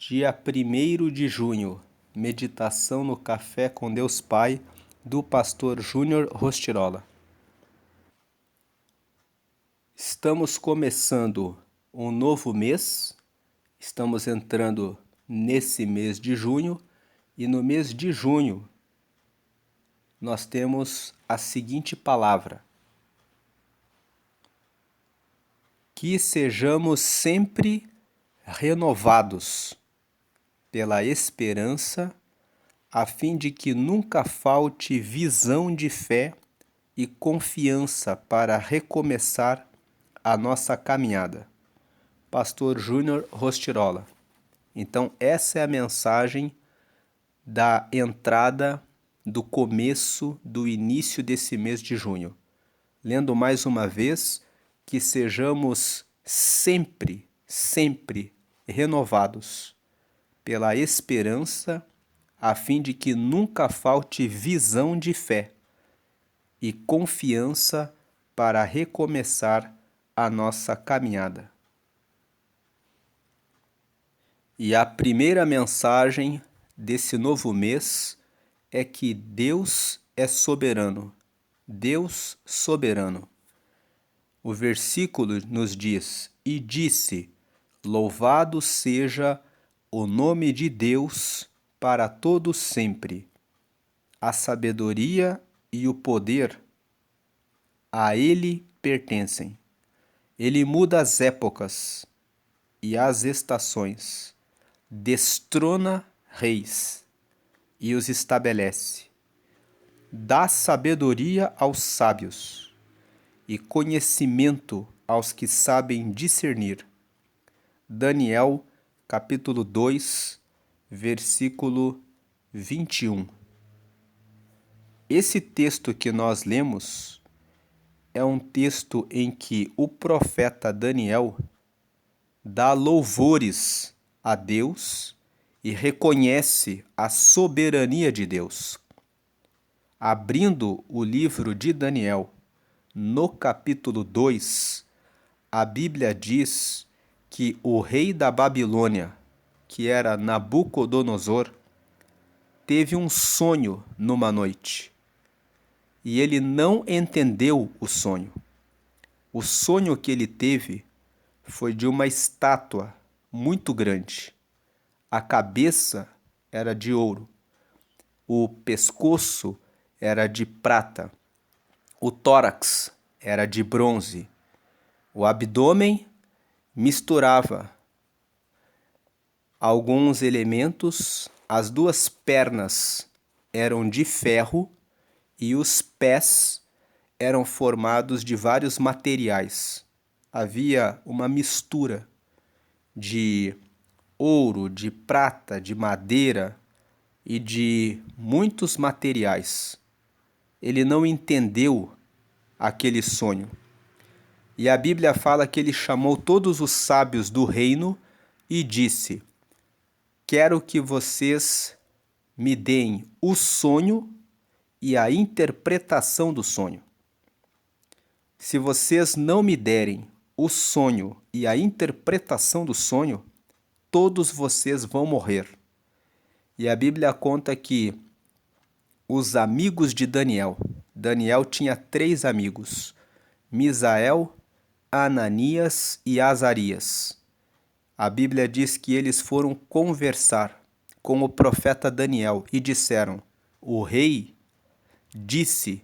Dia 1º de junho, meditação no Café com Deus Pai, do pastor Júnior Rostirola. Estamos começando um novo mês, estamos entrando nesse mês de junho, e no mês de junho nós temos a seguinte palavra: que sejamos sempre renovados pela esperança, a fim de que nunca falte visão de fé e confiança para recomeçar a nossa caminhada. Pastor Júnior Rostirola. Então, essa é a mensagem da entrada, do começo, do início desse mês de junho. Lendo mais uma vez, que sejamos sempre renovados pela esperança, a fim de que nunca falte visão de fé e confiança para recomeçar a nossa caminhada. E a primeira mensagem desse novo mês é que Deus é soberano. Deus soberano. O versículo nos diz: e disse, louvado seja o nome de Deus para todo sempre. A sabedoria e o poder a Ele pertencem. Ele muda as épocas e as estações, destrona reis e os estabelece. Dá sabedoria aos sábios e conhecimento aos que sabem discernir. Daniel, capítulo 2, versículo 21. Esse texto que nós lemos é um texto em que o profeta Daniel dá louvores a Deus e reconhece a soberania de Deus. Abrindo o livro de Daniel, no capítulo 2, a Bíblia diz que o rei da Babilônia, que era Nabucodonosor, teve um sonho numa noite. E ele não entendeu o sonho. O sonho que ele teve foi de uma estátua muito grande. A cabeça era de ouro. O pescoço era de prata. O tórax era de bronze. O abdômen misturava alguns elementos. As duas pernas eram de ferro e os pés eram formados de vários materiais. Havia uma mistura de ouro, de prata, de madeira e de muitos materiais. Ele não entendeu aquele sonho. E a Bíblia fala que ele chamou todos os sábios do reino e disse: quero que vocês me deem o sonho e a interpretação do sonho. Se vocês não me derem o sonho e a interpretação do sonho, todos vocês vão morrer. E a Bíblia conta que os amigos de Daniel tinha 3 amigos: Misael, Ananias e Azarias. A Bíblia diz que eles foram conversar com o profeta Daniel e disseram: o rei disse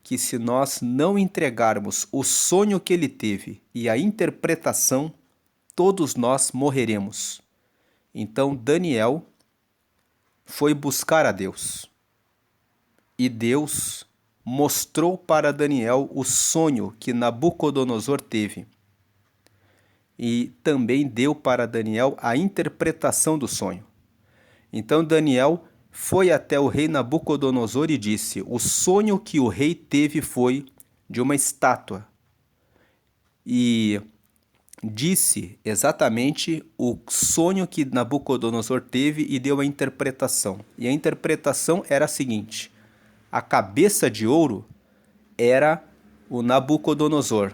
que se nós não entregarmos o sonho que ele teve e a interpretação, todos nós morreremos. Então Daniel foi buscar a Deus. E Deus mostrou para Daniel o sonho que Nabucodonosor teve. E também deu para Daniel a interpretação do sonho. Então Daniel foi até o rei Nabucodonosor e disse: o sonho que o rei teve foi de uma estátua. E disse exatamente o sonho que Nabucodonosor teve e deu a interpretação. E a interpretação era a seguinte: a cabeça de ouro era o Nabucodonosor.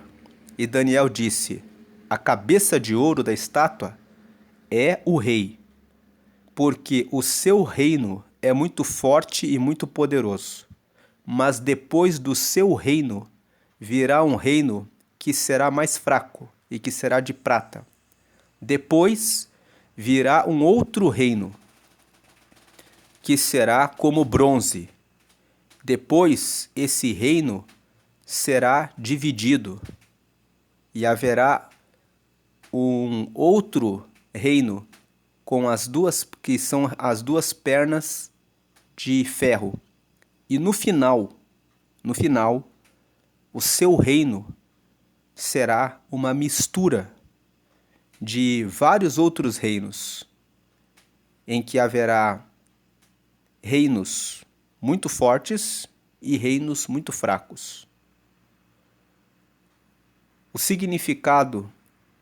E Daniel disse: a cabeça de ouro da estátua é o rei. porque o seu reino é muito forte e muito poderoso. Mas depois do seu reino virá um reino que será mais fraco e que será de prata. Depois virá um outro reino que será como bronze. Depois esse reino será dividido e haverá um outro reino com as duas que são as duas pernas de ferro. E no final, o seu reino será uma mistura de vários outros reinos, em que haverá reinos muito fortes e reinos muito fracos. O significado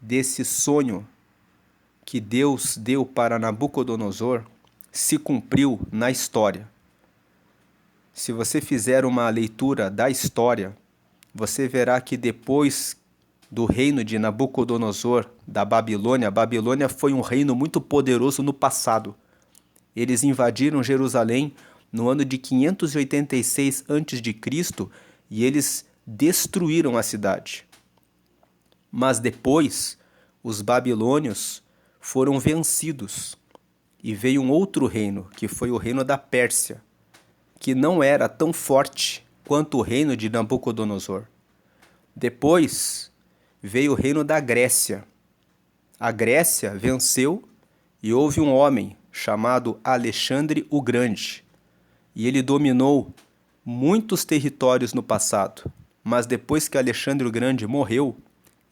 desse sonho que Deus deu para Nabucodonosor se cumpriu na história. Se você fizer uma leitura da história, você verá que depois do reino de Nabucodonosor, da Babilônia, a Babilônia foi um reino muito poderoso no passado. Eles invadiram Jerusalém no ano de 586 a.C. e eles destruíram a cidade. Mas depois, os babilônios foram vencidos e veio um outro reino, que foi o reino da Pérsia, que não era tão forte quanto o reino de Nabucodonosor. Depois veio o reino da Grécia. A Grécia venceu e houve um homem chamado Alexandre o Grande. E ele dominou muitos territórios no passado. Mas depois que Alexandre o Grande morreu,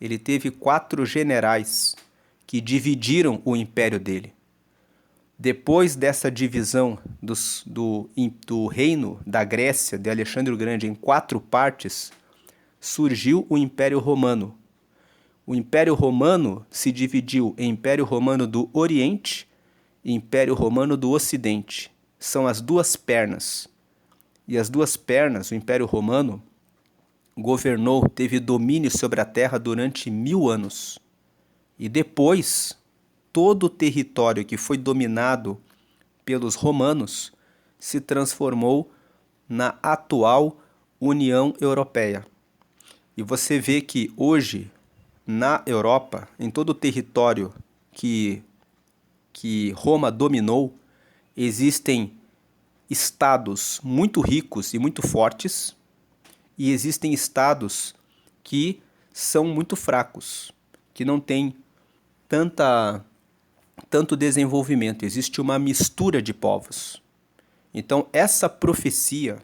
ele teve 4 generais que dividiram o império dele. Depois dessa divisão do reino da Grécia, de Alexandre o Grande, em 4 partes, surgiu o Império Romano. O Império Romano se dividiu em Império Romano do Oriente e Império Romano do Ocidente. São as duas pernas. E as duas pernas, o Império Romano, governou, teve domínio sobre a terra durante 1000 anos. E depois, todo o território que foi dominado pelos romanos se transformou na atual União Europeia. E você vê que hoje, na Europa, em todo o território que Roma dominou, existem estados muito ricos e muito fortes, e existem estados que são muito fracos, que não têm tanto desenvolvimento. Existe uma mistura de povos. Então, essa profecia,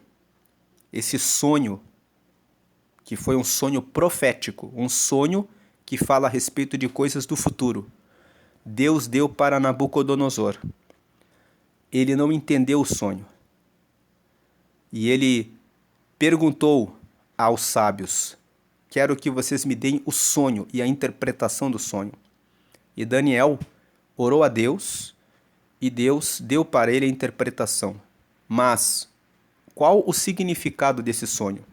esse sonho, que foi um sonho profético, um sonho que fala a respeito de coisas do futuro, Deus deu para Nabucodonosor. Ele não entendeu o sonho. E ele perguntou aos sábios: quero que vocês me deem o sonho e a interpretação do sonho. E Daniel orou a Deus e Deus deu para ele a interpretação. Mas qual o significado desse sonho?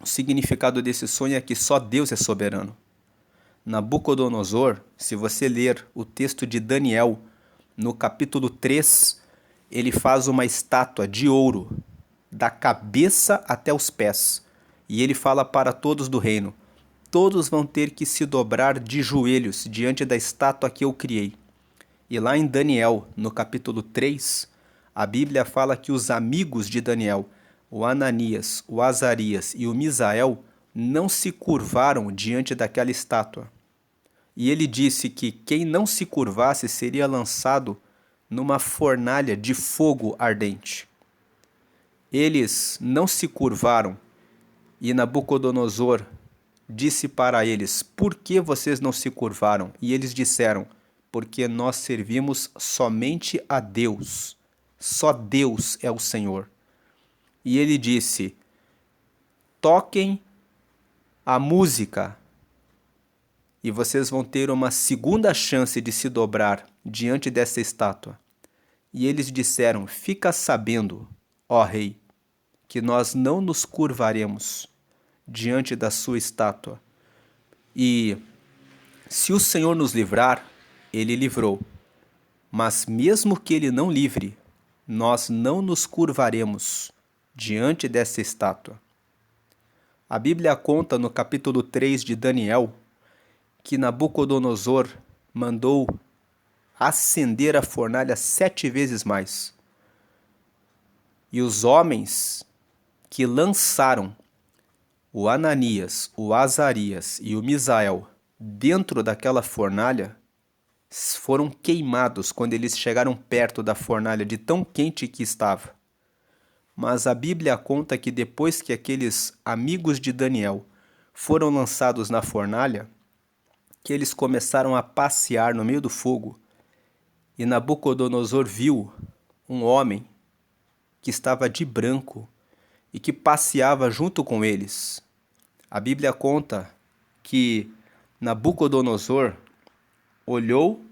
O significado desse sonho é que só Deus é soberano. Nabucodonosor, se você ler o texto de Daniel, no capítulo 3, ele faz uma estátua de ouro, da cabeça até os pés. E ele fala para todos do reino: todos vão ter que se dobrar de joelhos diante da estátua que eu criei. E lá em Daniel, no capítulo 3, a Bíblia fala que os amigos de Daniel, o Ananias, o Azarias e o Misael, não se curvaram diante daquela estátua. E ele disse que quem não se curvasse seria lançado numa fornalha de fogo ardente. Eles não se curvaram e Nabucodonosor disse para eles: por que vocês não se curvaram? E eles disseram: porque nós servimos somente a Deus. Só Deus é o Senhor. E ele disse: toquem a música e vocês vão ter uma segunda chance de se dobrar diante dessa estátua. E eles disseram: fica sabendo, ó rei, que nós não nos curvaremos diante da sua estátua. E se o Senhor nos livrar, ele livrou. Mas mesmo que ele não livre, nós não nos curvaremos diante dessa estátua. A Bíblia conta no capítulo 3 de Daniel que Nabucodonosor mandou acender a fornalha 7 vezes mais. E os homens que lançaram o Ananias, o Azarias e o Misael dentro daquela fornalha foram queimados quando eles chegaram perto da fornalha de tão quente que estava. Mas a Bíblia conta que depois que aqueles amigos de Daniel foram lançados na fornalha, que eles começaram a passear no meio do fogo, e Nabucodonosor viu um homem que estava de branco e que passeava junto com eles. A Bíblia conta que Nabucodonosor olhou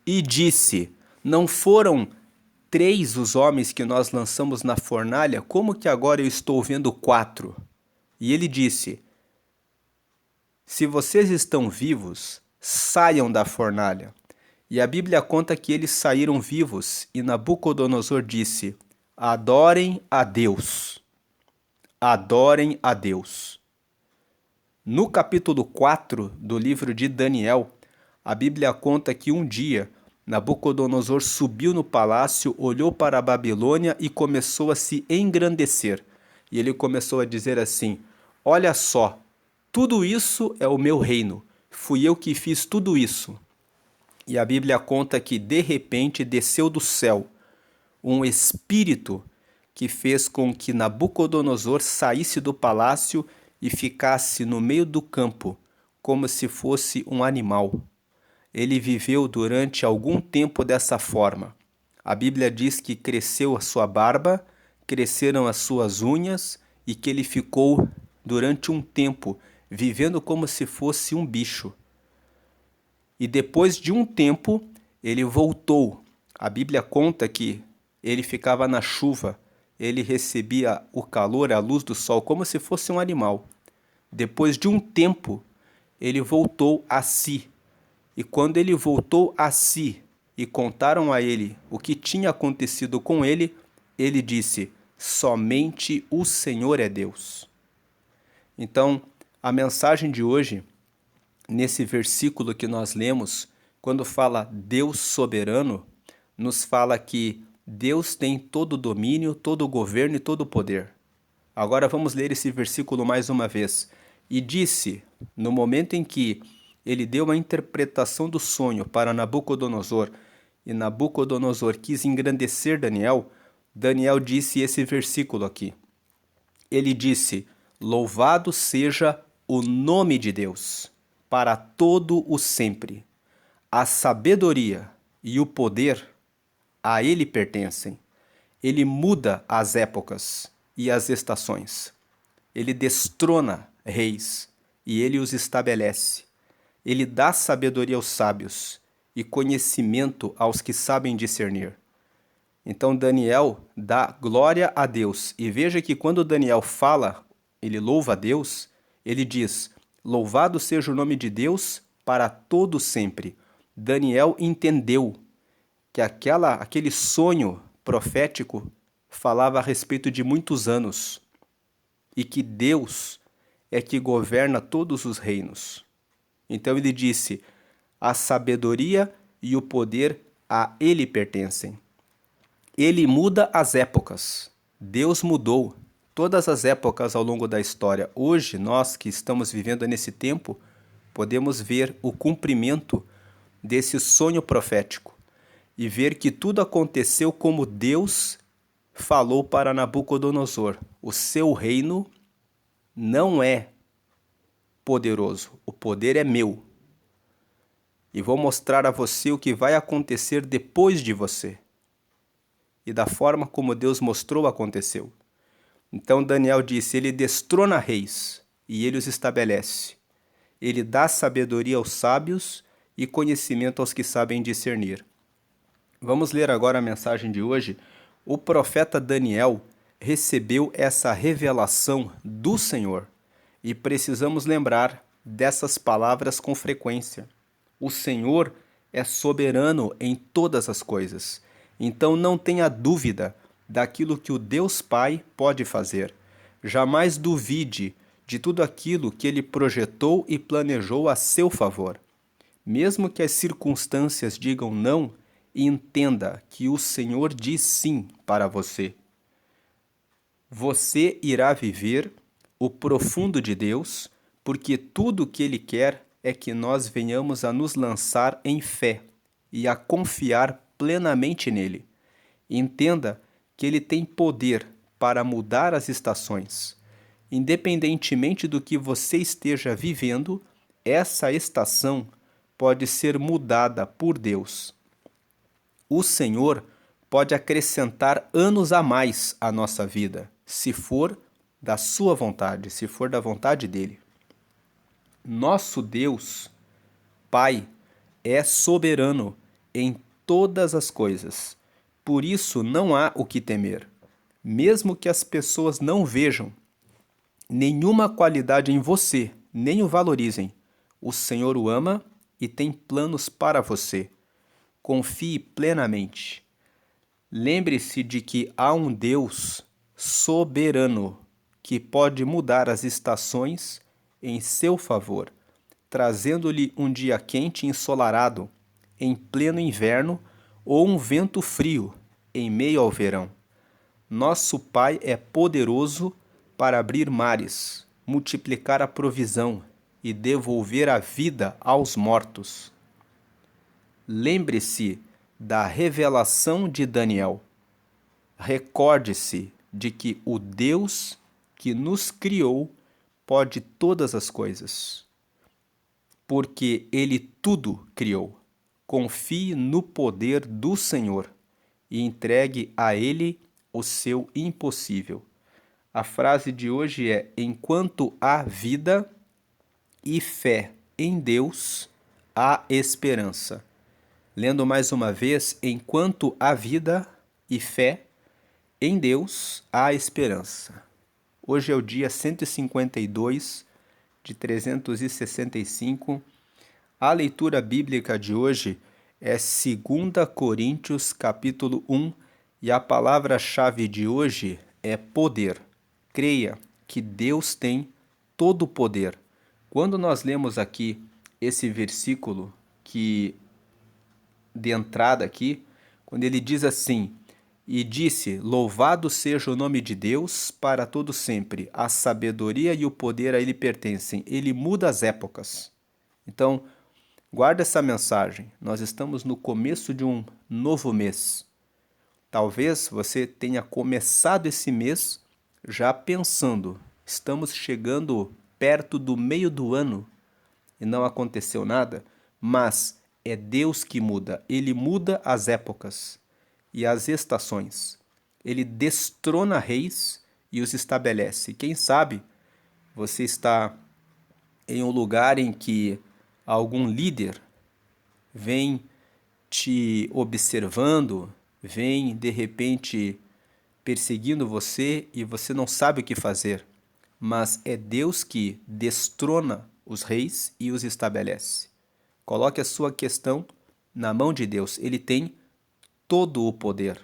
e disse: não foram 3 os homens que nós lançamos na fornalha? Como que agora eu estou vendo 4? E ele disse: se vocês estão vivos, saiam da fornalha. E a Bíblia conta que eles saíram vivos, e Nabucodonosor disse: adorem a Deus. Adorem a Deus. No capítulo 4 do livro de Daniel, a Bíblia conta que um dia Nabucodonosor subiu no palácio, olhou para a Babilônia e começou a se engrandecer. E ele começou a dizer assim: olha só, tudo isso é o meu reino, fui eu que fiz tudo isso. E a Bíblia conta que de repente desceu do céu um espírito que fez com que Nabucodonosor saísse do palácio e ficasse no meio do campo, como se fosse um animal. Ele viveu durante algum tempo dessa forma. A Bíblia diz que cresceu a sua barba, cresceram as suas unhas e que ele ficou durante um tempo vivendo como se fosse um bicho. E depois de um tempo, ele voltou. A Bíblia conta que ele ficava na chuva, ele recebia o calor, a luz do sol, como se fosse um animal. Depois de um tempo, ele voltou a si. E quando ele voltou a si e contaram a ele o que tinha acontecido com ele, ele disse: somente o Senhor é Deus. Então, a mensagem de hoje, nesse versículo que nós lemos, quando fala Deus soberano, nos fala que Deus tem todo o domínio, todo o governo e todo o poder. Agora vamos ler esse versículo mais uma vez. E disse, no momento em que ele deu a interpretação do sonho para Nabucodonosor, e Nabucodonosor quis engrandecer Daniel, Daniel disse esse versículo aqui. Ele disse: louvado seja o nome de Deus, para todo o sempre. A sabedoria e o poder a ele pertencem. Ele muda as épocas e as estações. Ele destrona reis e ele os estabelece. Ele dá sabedoria aos sábios e conhecimento aos que sabem discernir. Então Daniel dá glória a Deus. E veja que quando Daniel fala, ele louva a Deus, ele diz: louvado seja o nome de Deus para todo sempre. Daniel entendeu que aquele sonho profético falava a respeito de muitos anos e que Deus é que governa todos os reinos. Então ele disse: a sabedoria e o poder a ele pertencem. Ele muda as épocas. Deus mudou todas as épocas ao longo da história. Hoje, nós que estamos vivendo nesse tempo, podemos ver o cumprimento desse sonho profético e ver que tudo aconteceu como Deus falou para Nabucodonosor. O seu reino não é poderoso, o poder é meu. E vou mostrar a você o que vai acontecer depois de você. E da forma como Deus mostrou, aconteceu. Então Daniel disse: ele destrona reis e ele os estabelece. Ele dá sabedoria aos sábios e conhecimento aos que sabem discernir. Vamos ler agora a mensagem de hoje. O profeta Daniel recebeu essa revelação do Senhor e precisamos lembrar dessas palavras com frequência. O Senhor é soberano em todas as coisas. Então não tenha dúvida daquilo que o Deus Pai pode fazer. Jamais duvide de tudo aquilo que ele projetou e planejou a seu favor. Mesmo que as circunstâncias digam não, entenda que o Senhor diz sim para você. Você irá viver o profundo de Deus, porque tudo o que Ele quer é que nós venhamos a nos lançar em fé e a confiar plenamente nele. Entenda que Ele tem poder para mudar as estações. Independentemente do que você esteja vivendo, essa estação pode ser mudada por Deus. O Senhor pode acrescentar anos a mais à nossa vida, se for da sua vontade, se for da vontade dele. Nosso Deus, Pai, é soberano em todas as coisas. Por isso não há o que temer. Mesmo que as pessoas não vejam nenhuma qualidade em você, nem o valorizem, o Senhor o ama e tem planos para você. Confie plenamente. Lembre-se de que há um Deus soberano que pode mudar as estações em seu favor, trazendo-lhe um dia quente e ensolarado em pleno inverno ou um vento frio em meio ao verão. Nosso Pai é poderoso para abrir mares, multiplicar a provisão e devolver a vida aos mortos. Lembre-se da revelação de Daniel. Recorde-se de que o Deus que nos criou pode todas as coisas, porque Ele tudo criou. Confie no poder do Senhor e entregue a Ele o seu impossível. A frase de hoje é: enquanto há vida e fé em Deus, há esperança. Lendo mais uma vez, enquanto há vida e fé em Deus, há esperança. Hoje é o dia 152 de 365. A leitura bíblica de hoje é 2 Coríntios, capítulo 1, e a palavra-chave de hoje é poder. Creia que Deus tem todo o poder. Quando nós lemos aqui esse versículo de entrada aqui, quando ele diz assim: e disse, louvado seja o nome de Deus para todo sempre, a sabedoria e o poder a ele pertencem, ele muda as épocas. Então, guarda essa mensagem, nós estamos no começo de um novo mês. Talvez você tenha começado esse mês já pensando, estamos chegando perto do meio do ano e não aconteceu nada, mas é Deus que muda, Ele muda as épocas e as estações. Ele destrona reis e os estabelece. Quem sabe você está em um lugar em que algum líder vem te observando, vem de repente perseguindo você e você não sabe o que fazer. Mas é Deus que destrona os reis e os estabelece. Coloque a sua questão na mão de Deus. Ele tem todo o poder.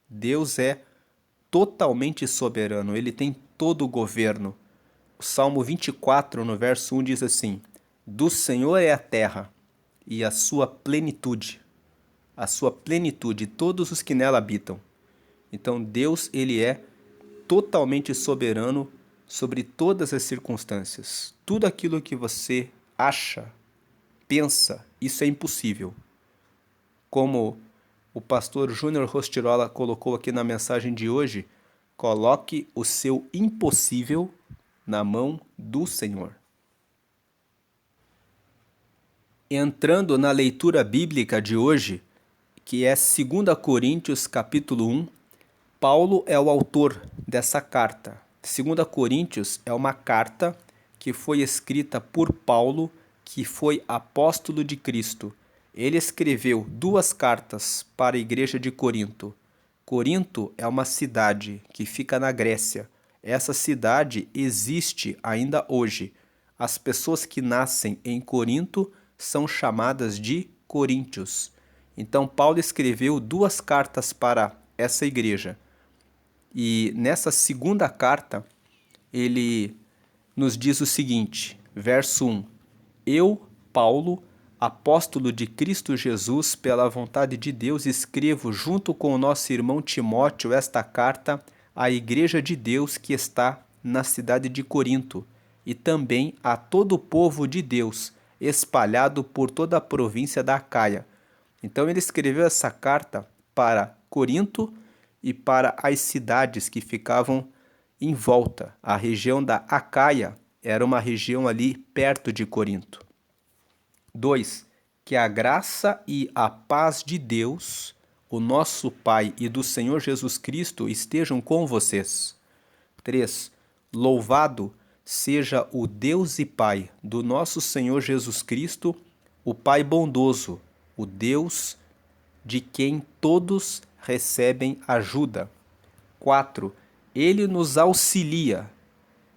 Deus é totalmente soberano. Ele tem todo o governo. O Salmo 24, no verso 1, diz assim: do Senhor é a terra e a sua plenitude, todos os que nela habitam. Então Deus, ele é totalmente soberano sobre todas as circunstâncias. Tudo aquilo que você acha, pensa, isso é impossível. Como o pastor Júnior Rostirola colocou aqui na mensagem de hoje, coloque o seu impossível na mão do Senhor. Entrando na leitura bíblica de hoje, que é 2 Coríntios capítulo 1, Paulo é o autor dessa carta. 2 Coríntios é uma carta que foi escrita por Paulo, que foi apóstolo de Cristo. Ele escreveu 2 cartas para a igreja de Corinto. Corinto é uma cidade que fica na Grécia. Essa cidade existe ainda hoje. As pessoas que nascem em Corinto são chamadas de Coríntios. Então, Paulo escreveu 2 cartas para essa igreja. E nessa segunda carta, ele nos diz o seguinte, verso 1: Eu, Paulo, apóstolo de Cristo Jesus, pela vontade de Deus, escrevo junto com o nosso irmão Timóteo esta carta à igreja de Deus que está na cidade de Corinto, e também a todo o povo de Deus, espalhado por toda a província da Acaia. Então ele escreveu essa carta para Corinto e para as cidades que ficavam em volta. A região da Acaia era uma região ali perto de Corinto. 2. Que a graça e a paz de Deus, o nosso Pai, e do Senhor Jesus Cristo estejam com vocês. 3. Louvado seja o Deus e Pai do nosso Senhor Jesus Cristo, o Pai bondoso, o Deus de quem todos recebem ajuda. 4. Ele nos auxilia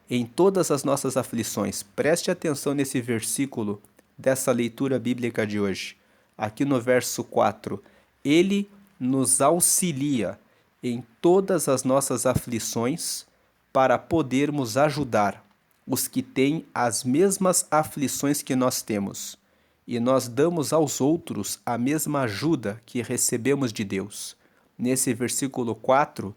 em todas as nossas aflições. Preste atenção nesse versículo dessa leitura bíblica de hoje. Aqui no verso 4. Ele nos auxilia em todas as nossas aflições para podermos ajudar os que têm as mesmas aflições que nós temos. E nós damos aos outros a mesma ajuda que recebemos de Deus. Nesse versículo 4,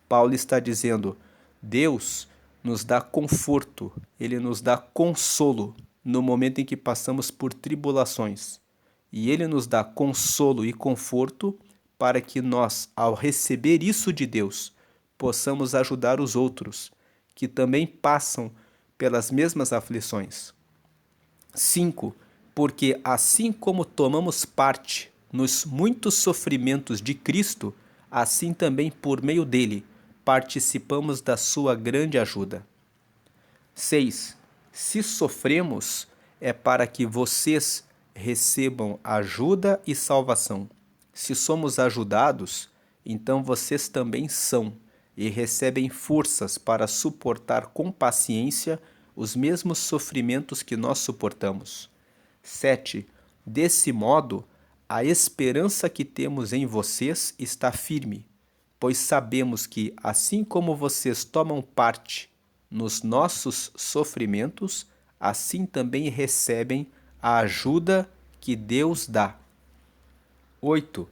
Paulo está dizendo: Deus nos dá conforto, Ele nos dá consolo no momento em que passamos por tribulações. E Ele nos dá consolo e conforto para que nós, ao receber isso de Deus, possamos ajudar os outros, que também passam pelas mesmas aflições. 5. Porque assim como tomamos parte nos muitos sofrimentos de Cristo, assim também por meio dele participamos da sua grande ajuda. 6. Se sofremos, é para que vocês recebam ajuda e salvação. Se somos ajudados, então vocês também são e recebem forças para suportar com paciência os mesmos sofrimentos que nós suportamos. 7. Desse modo, a esperança que temos em vocês está firme, pois sabemos que, assim como vocês tomam parte nos nossos sofrimentos, assim também recebem a ajuda que Deus dá. 8.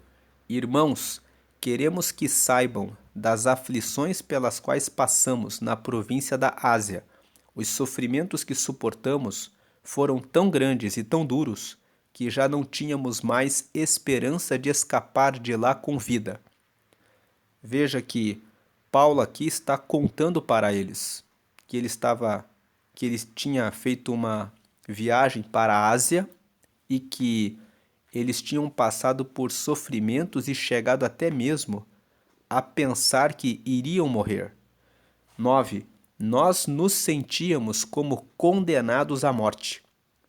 Irmãos, queremos que saibam das aflições pelas quais passamos na província da Ásia. Os sofrimentos que suportamos foram tão grandes e tão duros que já não tínhamos mais esperança de escapar de lá com vida. Veja que Paulo aqui está contando para eles que ele tinha feito uma viagem para a Ásia e que eles tinham passado por sofrimentos e chegado até mesmo a pensar que iriam morrer. 9. Nós nos sentíamos como condenados à morte,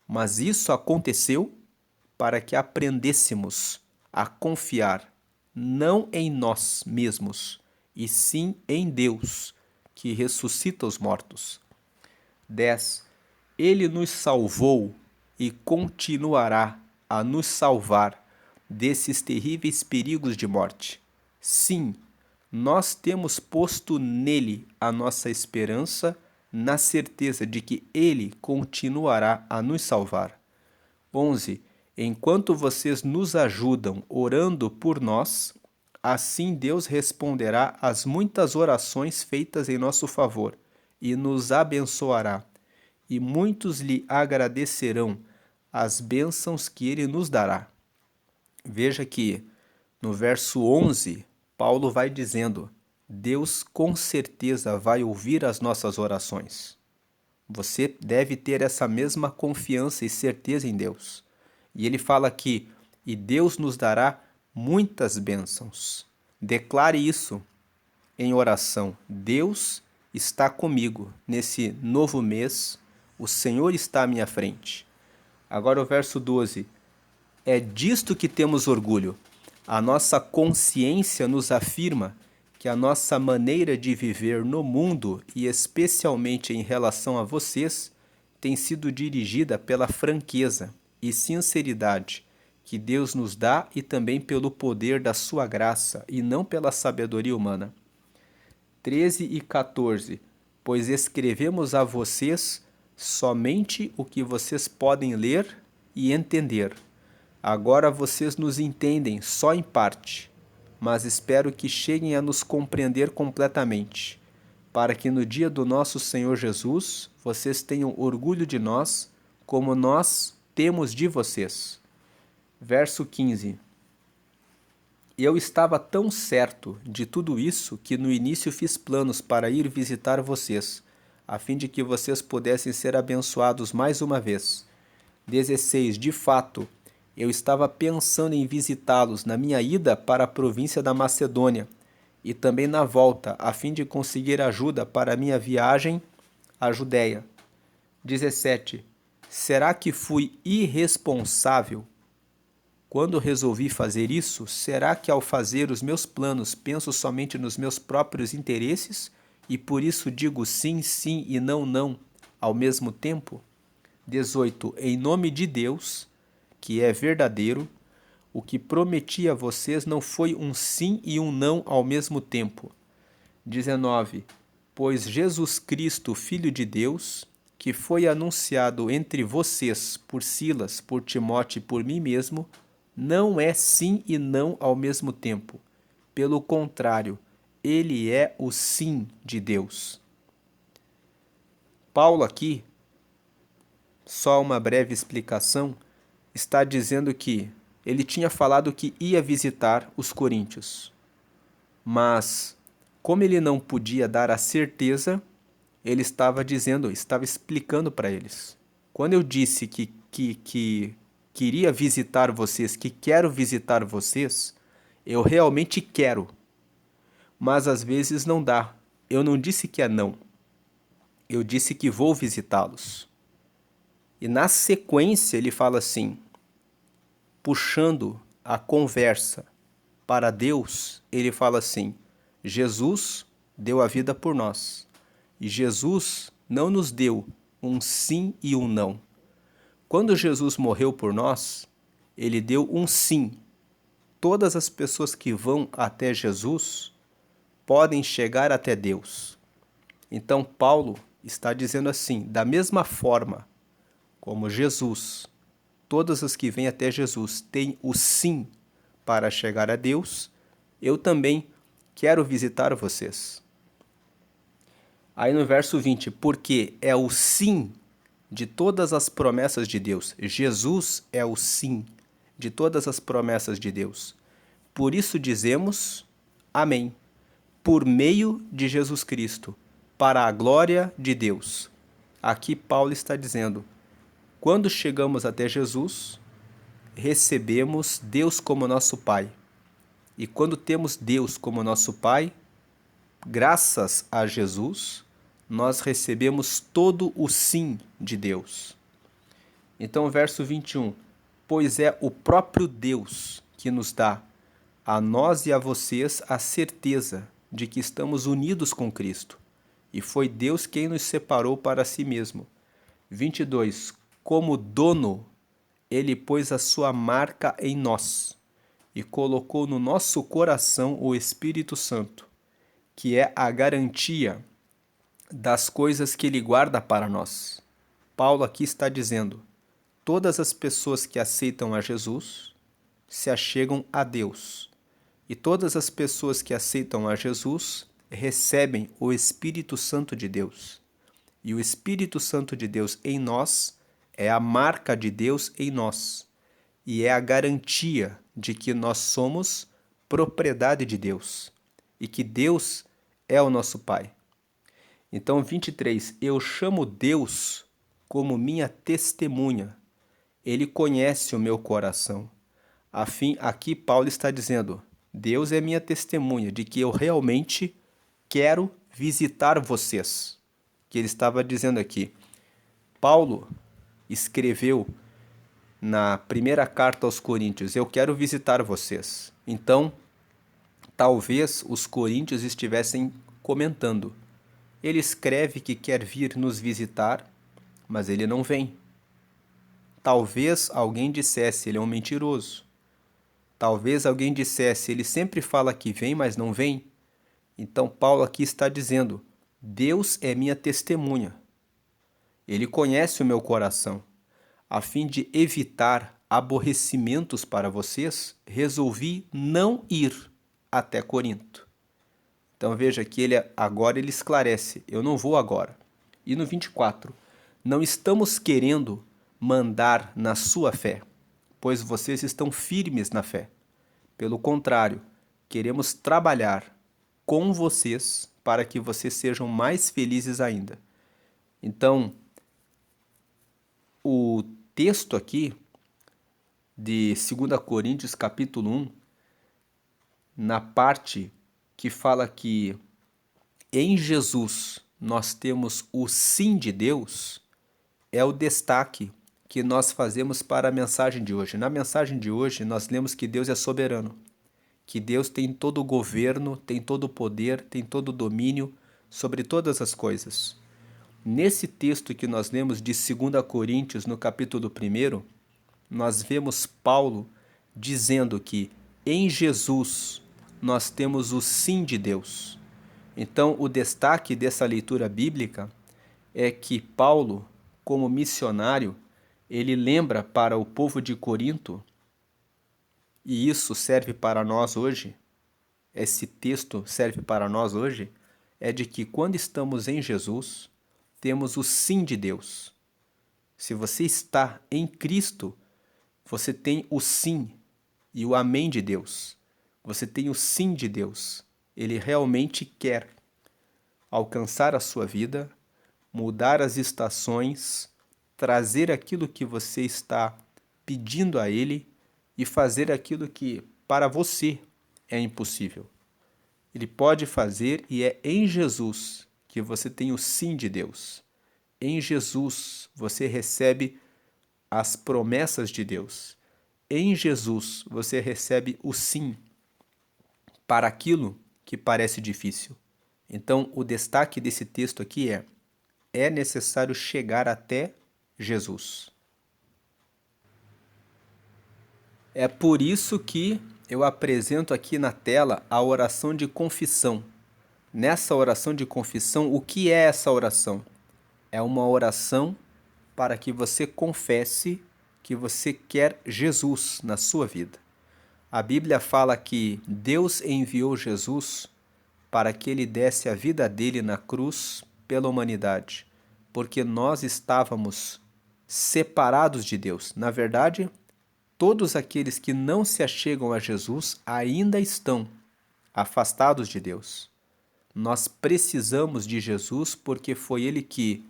mas isso aconteceu para que aprendêssemos a confiar não em nós mesmos, e sim em Deus, que ressuscita os mortos. 10. Ele nos salvou e continuará a nos salvar desses terríveis perigos de morte. Sim, nós temos posto nele a nossa esperança, na certeza de que ele continuará a nos salvar. 11. Enquanto vocês nos ajudam orando por nós, assim Deus responderá às muitas orações feitas em nosso favor e nos abençoará, e muitos lhe agradecerão as bênçãos que ele nos dará. Veja que no verso 11, Paulo vai dizendo: Deus com certeza vai ouvir as nossas orações. Você deve ter essa mesma confiança e certeza em Deus. E ele fala aqui: e Deus nos dará muitas bênçãos. Declare isso em oração. Deus está comigo nesse novo mês. O Senhor está à minha frente. Agora o verso 12. É disto que temos orgulho. A nossa consciência nos afirma que a nossa maneira de viver no mundo, e especialmente em relação a vocês, tem sido dirigida pela franqueza e sinceridade que Deus nos dá e também pelo poder da sua graça e não pela sabedoria humana. 13 e 14. Pois escrevemos a vocês somente o que vocês podem ler e entender. Agora vocês nos entendem só em parte, mas espero que cheguem a nos compreender completamente, para que no dia do nosso Senhor Jesus vocês tenham orgulho de nós, como nós temos de vocês. Verso 15. Eu estava tão certo de tudo isso que no início fiz planos para ir visitar vocês, a fim de que vocês pudessem ser abençoados mais uma vez. 16. De fato, eu estava pensando em visitá-los na minha ida para a província da Macedônia e também na volta, a fim de conseguir ajuda para a minha viagem à Judéia. 17. Será que fui irresponsável quando resolvi fazer isso? Será que ao fazer os meus planos penso somente nos meus próprios interesses e por isso digo sim, sim e não, não ao mesmo tempo? 18. Em nome de Deus, que é verdadeiro, o que prometi a vocês não foi um sim e um não ao mesmo tempo. 19. Pois Jesus Cristo, Filho de Deus, que foi anunciado entre vocês por Silas, por Timóteo e por mim mesmo, não é sim e não ao mesmo tempo. Pelo contrário, ele é o sim de Deus. Paulo aqui, só uma breve explicação, está dizendo que ele tinha falado que ia visitar os coríntios, mas como ele não podia dar a certeza, ele estava explicando para eles. Quando eu disse que queria visitar vocês, que quero visitar vocês, eu realmente quero, mas às vezes não dá. Eu não disse que é não, eu disse que vou visitá-los. E na sequência ele fala assim, puxando a conversa para Deus, ele fala assim, Jesus deu a vida por nós. E Jesus não nos deu um sim e um não. Quando Jesus morreu por nós, ele deu um sim. Todas as pessoas que vão até Jesus podem chegar até Deus. Então Paulo está dizendo assim, da mesma forma como Jesus, todas as que vêm até Jesus têm o sim para chegar a Deus, eu também quero visitar vocês. Aí no verso 20, porque é o sim de todas as promessas de Deus. Jesus é o sim de todas as promessas de Deus. Por isso dizemos amém, por meio de Jesus Cristo, para a glória de Deus. Aqui Paulo está dizendo, quando chegamos até Jesus, recebemos Deus como nosso Pai. E quando temos Deus como nosso Pai, graças a Jesus, nós recebemos todo o sim de Deus. Então, verso 21. Pois é o próprio Deus que nos dá, a nós e a vocês, a certeza de que estamos unidos com Cristo. E foi Deus quem nos separou para si mesmo. 22. Como dono, ele pôs a sua marca em nós e colocou no nosso coração o Espírito Santo, que é a garantia das coisas que ele guarda para nós. Paulo aqui está dizendo, todas as pessoas que aceitam a Jesus se achegam a Deus. E todas as pessoas que aceitam a Jesus recebem o Espírito Santo de Deus. E o Espírito Santo de Deus em nós é a marca de Deus em nós. E é a garantia de que nós somos propriedade de Deus. E que Deus é o nosso Pai. Então, 23. Eu chamo Deus como minha testemunha. Ele conhece o meu coração. Aqui Paulo está dizendo, Deus é minha testemunha de que eu realmente quero visitar vocês. Que ele estava dizendo aqui. Paulo escreveu na primeira carta aos Coríntios, eu quero visitar vocês. Então, talvez os coríntios estivessem comentando. Ele escreve que quer vir nos visitar, mas ele não vem. talvez alguém dissesse, ele é um mentiroso. Talvez alguém dissesse, ele sempre fala que vem, mas não vem. Então Paulo aqui está dizendo, Deus é minha testemunha. Ele conhece o meu coração. A fim de evitar aborrecimentos para vocês, resolvi não ir até Corinto. Então veja que agora ele esclarece, eu não vou agora. E no 24, não estamos querendo mandar na sua fé, pois vocês estão firmes na fé. Pelo contrário, queremos trabalhar com vocês para que vocês sejam mais felizes ainda. Então, o texto aqui de 2 Coríntios capítulo 1, na parte que fala que em Jesus nós temos o sim de Deus, é o destaque que nós fazemos para a mensagem de hoje. Na mensagem de hoje nós lemos que Deus é soberano, que Deus tem todo o governo, tem todo o poder, tem todo o domínio sobre todas as coisas. Nesse texto que nós lemos de 2 Coríntios, no capítulo 1, nós vemos Paulo dizendo que em Jesus nós temos o sim de Deus. Então, o destaque dessa leitura bíblica é que Paulo, como missionário, ele lembra para o povo de Corinto, e isso serve para nós hoje, esse texto serve para nós hoje, é de que quando estamos em Jesus, temos o sim de Deus. Se você está em Cristo, você tem o sim e o amém de Deus. Você tem o sim de Deus. Ele realmente quer alcançar a sua vida, mudar as estações, trazer aquilo que você está pedindo a Ele e fazer aquilo que para você é impossível. Ele pode fazer e é em Jesus que você tem o sim de Deus. Em Jesus você recebe as promessas de Deus. Em Jesus você recebe o sim para aquilo que parece difícil. Então, o destaque desse texto aqui é necessário chegar até Jesus. É por isso que eu apresento aqui na tela a oração de confissão. Nessa oração de confissão, o que é essa oração? É uma oração para que você confesse que você quer Jesus na sua vida. A Bíblia fala que Deus enviou Jesus para que ele desse a vida dele na cruz pela humanidade, porque nós estávamos separados de Deus. Na verdade, todos aqueles que não se achegam a Jesus ainda estão afastados de Deus. Nós precisamos de Jesus porque foi ele que,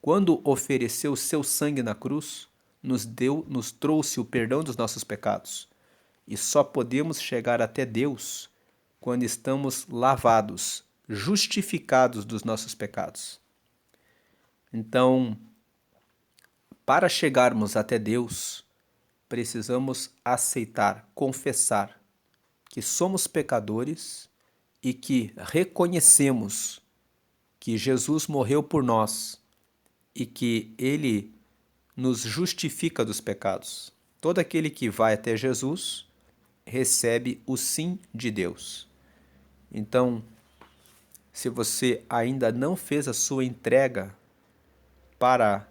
quando ofereceu seu sangue na cruz, nos trouxe o perdão dos nossos pecados. E só podemos chegar até Deus quando estamos lavados, justificados dos nossos pecados. Então, para chegarmos até Deus, precisamos aceitar, confessar que somos pecadores e que reconhecemos que Jesus morreu por nós e que Ele nos justifica dos pecados. Todo aquele que vai até Jesus recebe o sim de Deus. Então, se você ainda não fez a sua entrega para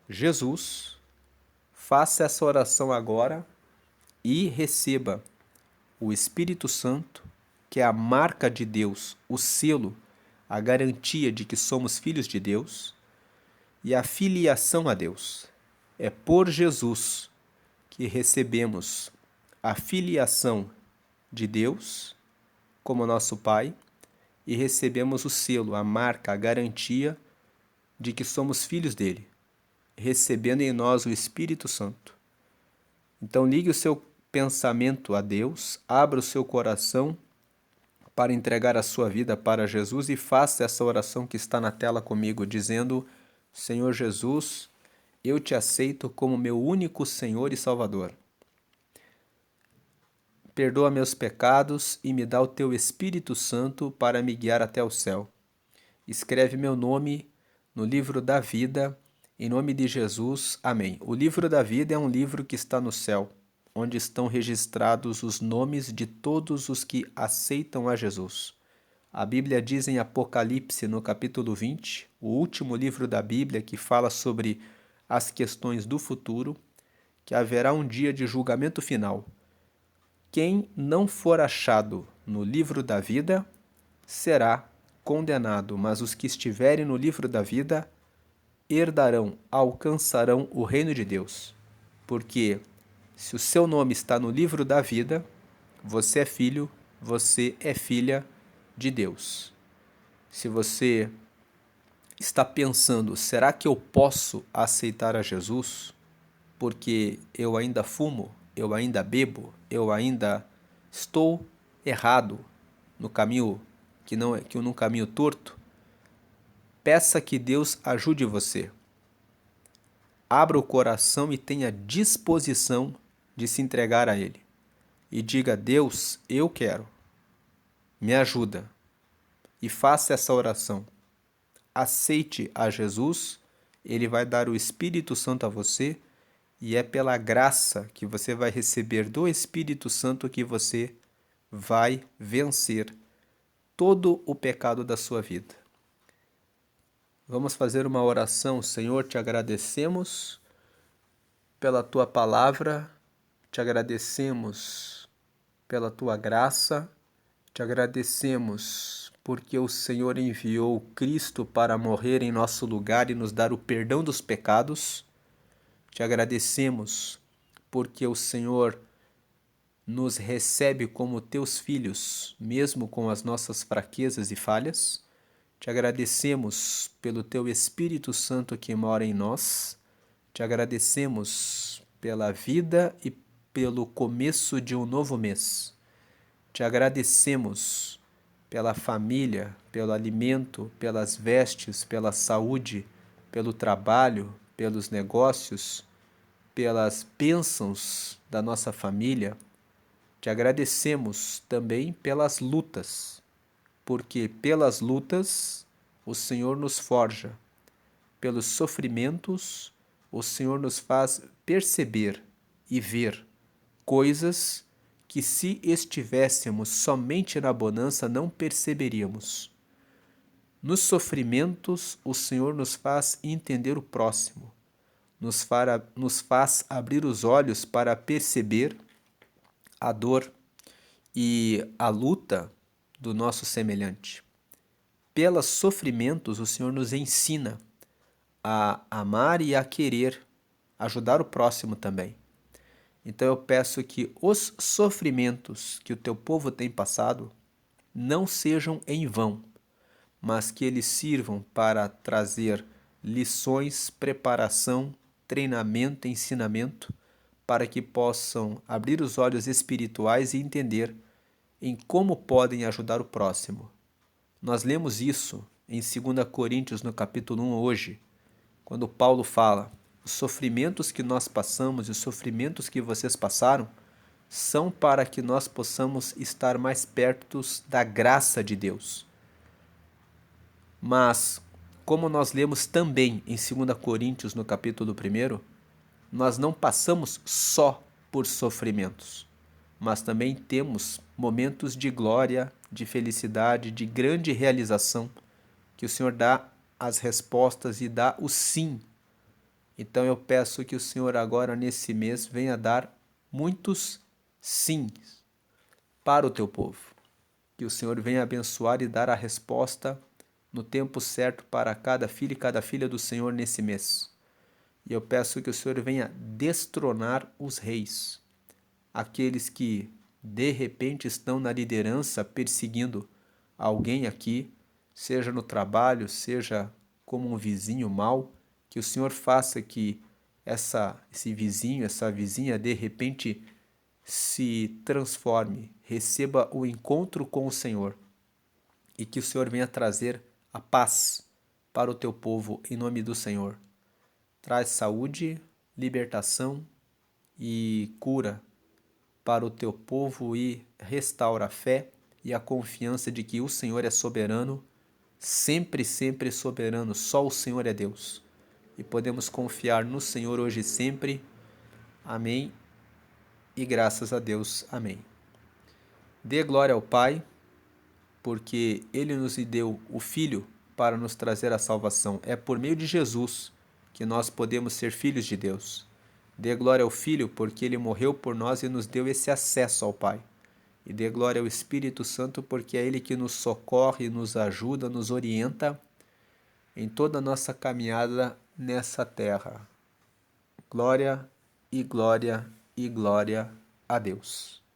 Jesus, faça essa oração agora e receba o Espírito Santo, que é a marca de Deus, o selo, a garantia de que somos filhos de Deus, e a filiação a Deus. É por Jesus que recebemos a filiação de Deus como nosso Pai e recebemos o selo, a marca, a garantia de que somos filhos dele, recebendo em nós o Espírito Santo. Então ligue o seu pensamento a Deus, abra o seu coração para entregar a sua vida para Jesus e faça essa oração que está na tela comigo, dizendo: Senhor Jesus, eu te aceito como meu único Senhor e Salvador. Perdoa meus pecados e me dá o teu Espírito Santo para me guiar até o céu. Escreve meu nome no livro da vida Em nome de Jesus, amém. O livro da vida é um livro que está no céu, onde estão registrados os nomes de todos os que aceitam a Jesus. A Bíblia diz em Apocalipse, no capítulo 20, o último livro da Bíblia que fala sobre as questões do futuro, que haverá um dia de julgamento final. Quem não for achado no livro da vida será condenado, mas os que estiverem no livro da vida herdarão, alcançarão o reino de Deus. Porque se o seu nome está no livro da vida, você é filho, você é filha de Deus. Se você está pensando, será que eu posso aceitar a Jesus? Porque eu ainda fumo, eu ainda bebo, eu ainda estou errado no caminho que não é que no caminho torto. Peça que Deus ajude você. Abra o coração e tenha disposição de se entregar a Ele. E diga: Deus, eu quero. Me ajuda. E faça essa oração. Aceite a Jesus, Ele vai dar o Espírito Santo a você, e é pela graça que você vai receber do Espírito Santo que você vai vencer todo o pecado da sua vida. Vamos fazer uma oração. Senhor, te agradecemos pela tua palavra, te agradecemos pela tua graça, te agradecemos porque o Senhor enviou Cristo para morrer em nosso lugar e nos dar o perdão dos pecados. Te agradecemos porque o Senhor nos recebe como teus filhos, mesmo com as nossas fraquezas e falhas. Te agradecemos pelo teu Espírito Santo que mora em nós. Te agradecemos pela vida e pelo começo de um novo mês. Te agradecemos pela família, pelo alimento, pelas vestes, pela saúde, pelo trabalho, pelos negócios, pelas bênçãos da nossa família. Te agradecemos também pelas lutas, porque pelas lutas o Senhor nos forja, pelos sofrimentos o Senhor nos faz perceber e ver coisas que, se estivéssemos somente na bonança, não perceberíamos. Nos sofrimentos, o Senhor nos faz entender o próximo, nos faz abrir os olhos para perceber a dor e a luta do nosso semelhante. Pelos sofrimentos, o Senhor nos ensina a amar e a querer ajudar o próximo também. Então eu peço que os sofrimentos que o teu povo tem passado não sejam em vão, mas que eles sirvam para trazer lições, preparação, treinamento, ensinamento, para que possam abrir os olhos espirituais e entender em como podem ajudar o próximo. Nós lemos isso em 2 Coríntios, no capítulo 1, hoje, quando Paulo fala: os sofrimentos que nós passamos e os sofrimentos que vocês passaram são para que nós possamos estar mais perto da graça de Deus. Mas, como nós lemos também em 2 Coríntios, no capítulo 1, nós não passamos só por sofrimentos, mas também temos momentos de glória, de felicidade, de grande realização, que o Senhor dá as respostas e dá o sim. Então eu peço que o Senhor agora nesse mês venha dar muitos sims para o teu povo. Que o Senhor venha abençoar e dar a resposta no tempo certo para cada filho e cada filha do Senhor nesse mês. E eu peço que o Senhor venha destronar os reis, aqueles que de repente estão na liderança perseguindo alguém aqui, seja no trabalho, seja como um vizinho mau, que o Senhor faça que esse vizinho, essa vizinha, de repente se transforme, receba o encontro com o Senhor e que o Senhor venha trazer a paz para o teu povo em nome do Senhor. Traz saúde, libertação e cura para o teu povo e restaura a fé e a confiança de que o Senhor é soberano, sempre, sempre soberano, só o Senhor é Deus. e podemos confiar no Senhor hoje e sempre. Amém. E graças a Deus. Amém. Dê glória ao Pai, porque Ele nos deu o Filho para nos trazer a salvação. É por meio de Jesus que nós podemos ser filhos de Deus. Dê glória ao Filho, porque Ele morreu por nós e nos deu esse acesso ao Pai. E dê glória ao Espírito Santo, porque é Ele que nos socorre, nos ajuda, nos orienta em toda a nossa caminhada nessa terra. Glória e glória e glória a Deus.